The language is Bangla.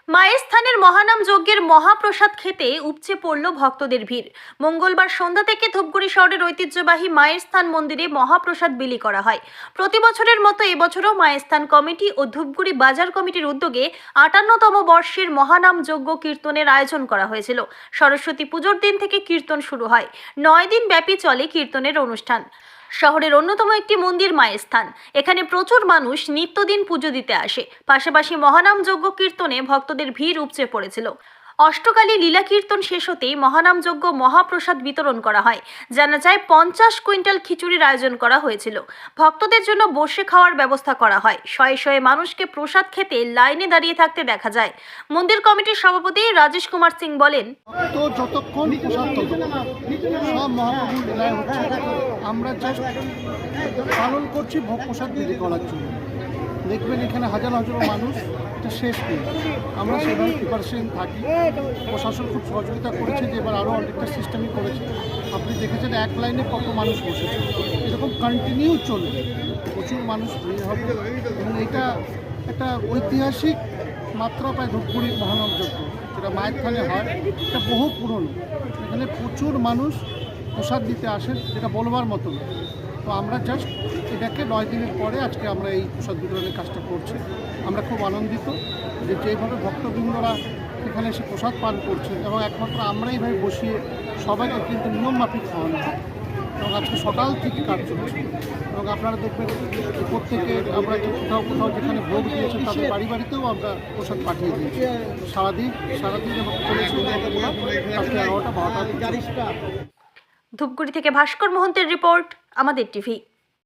মায়ের স্থানের মহানাম যজ্ঞের মহাপ্রসাদ খেতে উপচে পড়ল ভক্তদের ভিড়। মঙ্গলবার সন্ধ্যা থেকে ধূপগুড়ি শহরের ঐতিহ্যবাহী মায়ের স্থান মন্দিরে মহাপ্রসাদ বিলি করা হয়। প্রতি বছরের মতো এবছরও মায়ের স্থান কমিটি ও ধূপগুড়ি বাজার কমিটির উদ্যোগে ৫৮তম বর্ষের মহানাম যজ্ঞ কীর্তনের আয়োজন করা হয়েছিল। সরস্বতী পুজোর দিন থেকে কীর্তন শুরু হয়। ৯ দিন ব্যাপী চলে কীর্তনের অনুষ্ঠান। শহরের অন্যতম একটি মন্দির মায়ের স্থান। এখানে প্রচুর মানুষ নিত্যদিন পুজো দিতে আসে। পাশাপাশি মহানাম যজ্ঞ কীর্তনে ভক্তদের ভিড় উপচে পড়েছিল। অষ্টকালী লীলা কীর্তন শেষ হতেই মহানাম যজ্ঞ মহাপ্রসাদ বিতরণ করা হয়। জানা যায় ৫০ কুইন্টাল খিচুড়ির আয়োজন করা হয়েছিল। ভক্তদের জন্য বসে খাওয়ার ব্যবস্থা করা হয়। শয়ে শয়ে মানুষকে প্রসাদ খেতে লাইনে দাঁড়িয়ে থাকতে দেখা যায়। মন্দির কমিটির সভাপতি রাজেশ কুমার সিং বলেন, তো যতক্ষণ প্রসাদ সব মহাপ্রভুর লীলায় হচ্ছে, আমরা জাস্ট পালন করছি ভোগ প্রসাদ বিলি করার জন্য। দেখবেন এখানে হাজার হাজার মানুষ, এটা শেষ দিন, আমরা সেভাবে প্রিপারেশন থাকি। প্রশাসন খুব সহযোগিতা করেছে যে এবার আরও অনেকটা সিস্টেমই করেছে। আপনি দেখেছেন এক লাইনে কত মানুষ বসেছে, এরকম কন্টিনিউ চলবে, প্রচুর মানুষ ভিড় হবে এবং এটা একটা ঐতিহাসিক মাত্রা পায়। ধূপগুড়ি মহানাম যজ্ঞ যেটা মায়ের থানে হয়, এটা বহু পুরনো। এখানে প্রচুর মানুষ প্রসাদ দিতে আসেন, যেটা বলবার মতো না। তো আমরা জাস্ট এটাকে ৯ দিনের পরে আজকে আমরা এই প্রসাদ বিতরণের কাজটা করছি। আমরা খুব আনন্দিত যে যেভাবে ভক্তবৃন্দরা এখানে এসে প্রসাদ পান করছে এবং একমাত্র আমরা এইভাবে বসিয়ে সবাইকে কিন্তু নিয়ম মাফিক খাওয়ানো হয় এবং আজকে সকাল থেকে কাজ চলছে। এবং আপনারা দেখবেন প্রত্যেকে আমরা কোথাও কোথাও যেখানে ভোগ দিয়েছে তাদের বাড়ি বাড়িতেও আমরা প্রসাদ পাঠিয়ে দিয়েছি। সারাদিন এবং চলেছে রাত্রি ১১টা ১২টা। ধূপগুড়ি থেকে ভাস্কর মোহন্তের রিপোর্ট, আমাদের টিভি।